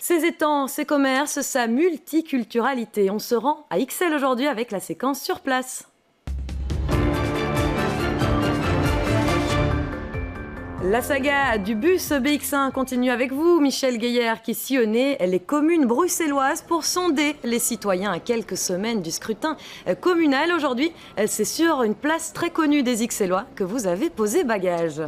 Ses étangs, ses commerces, sa multiculturalité. On se rend à Ixelles aujourd'hui avec la séquence sur place. La saga du bus BX1 continue avec vous, Michel Guéhière, qui sillonnait les communes bruxelloises pour sonder les citoyens à quelques semaines du scrutin communal. Aujourd'hui, c'est sur une place très connue des Ixellois que vous avez posé bagage.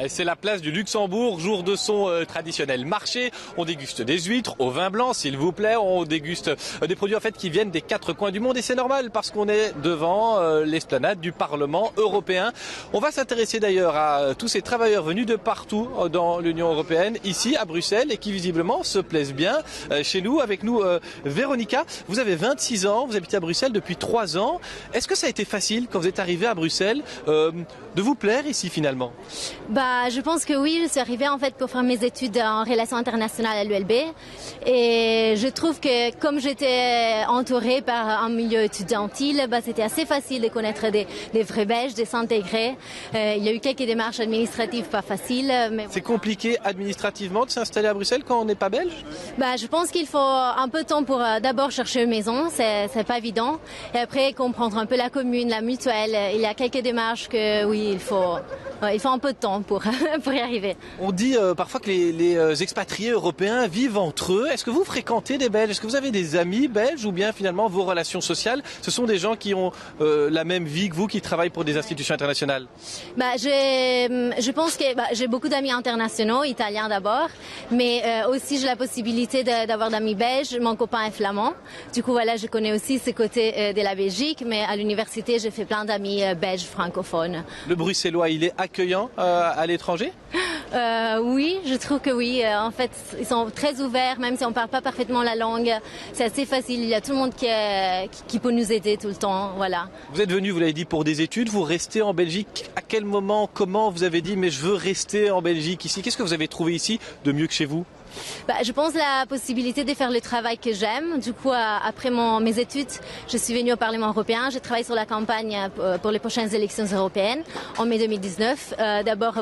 C'est la place du Luxembourg, jour de son traditionnel marché. On déguste des huîtres au vin blanc, s'il vous plaît. On déguste des produits en fait qui viennent des quatre coins du monde et c'est normal parce qu'on est devant l'esplanade du Parlement européen. On va s'intéresser d'ailleurs à tous ces travailleurs venus de partout dans l'Union européenne, ici à Bruxelles, et qui visiblement se plaisent bien chez nous. Avec nous, Véronica, vous avez 26 ans, vous habitez à Bruxelles depuis 3 ans. Est-ce que ça a été facile quand vous êtes arrivé à Bruxelles de vous plaire ici finalement ? Je pense que oui, je suis arrivée en fait pour faire mes études en relations internationales à l'ULB et je trouve que comme j'étais entourée par un milieu étudiantil, c'était assez facile de connaître des vrais Belges, de s'intégrer. Il y a eu quelques démarches administratives pas faciles. Mais c'est compliqué administrativement de s'installer à Bruxelles quand on n'est pas belge ? Je pense qu'il faut un peu de temps pour d'abord chercher une maison, c'est pas évident, et après comprendre un peu la commune, la mutuelle. Il y a quelques démarches que oui, il faut un peu de temps pour y arriver. On dit parfois que les expatriés européens vivent entre eux. Est-ce que vous fréquentez des Belges ? Est-ce que vous avez des amis belges ou bien finalement vos relations sociales, ce sont des gens qui ont la même vie que vous, qui travaillent pour des institutions internationales ? Je pense que j'ai beaucoup d'amis internationaux, italiens d'abord, mais aussi j'ai la possibilité d'avoir d'amis belges. Mon copain est flamand. Du coup, je connais aussi ce côté de la Belgique, mais à l'université, j'ai fait plein d'amis belges francophones. Le bruxellois, il est accueillant à l'étranger ? Oui, je trouve que oui. En fait, ils sont très ouverts, même si on ne parle pas parfaitement la langue. C'est assez facile. Il y a tout le monde qui peut nous aider tout le temps. Voilà. Vous êtes venu, vous l'avez dit, pour des études. Vous restez en Belgique. À quel moment, comment vous avez dit, mais je veux rester en Belgique ici ? Qu'est-ce que vous avez trouvé ici de mieux que chez vous ? Je pense la possibilité de faire le travail que j'aime. Du coup, après mes études, je suis venue au Parlement européen. J'ai travaillé sur la campagne pour les prochaines élections européennes en mai 2019. D'abord,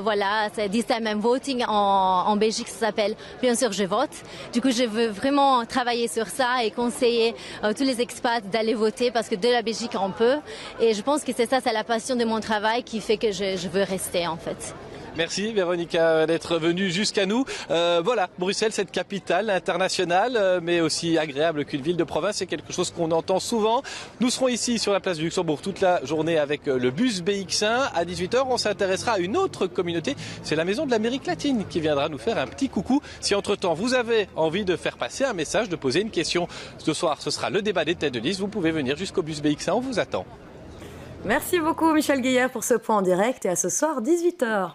c'est This Time I'm Voting. En Belgique, ça s'appelle Bien sûr, je vote. Du coup, je veux vraiment travailler sur ça et conseiller tous les expats d'aller voter parce que de la Belgique, on peut. Et je pense que c'est la passion de mon travail qui fait que je veux rester en fait. Merci Véronica d'être venue jusqu'à nous. Bruxelles, cette capitale internationale, mais aussi agréable qu'une ville de province, c'est quelque chose qu'on entend souvent. Nous serons ici sur la place du Luxembourg toute la journée avec le bus BX1. À 18h, on s'intéressera à une autre communauté. C'est la Maison de l'Amérique latine qui viendra nous faire un petit coucou. Si entre-temps, vous avez envie de faire passer un message, de poser une question, ce soir, ce sera le débat des têtes de liste. Vous pouvez venir jusqu'au bus BX1, on vous attend. Merci beaucoup Michel Guéhière pour ce point en direct et à ce soir 18h.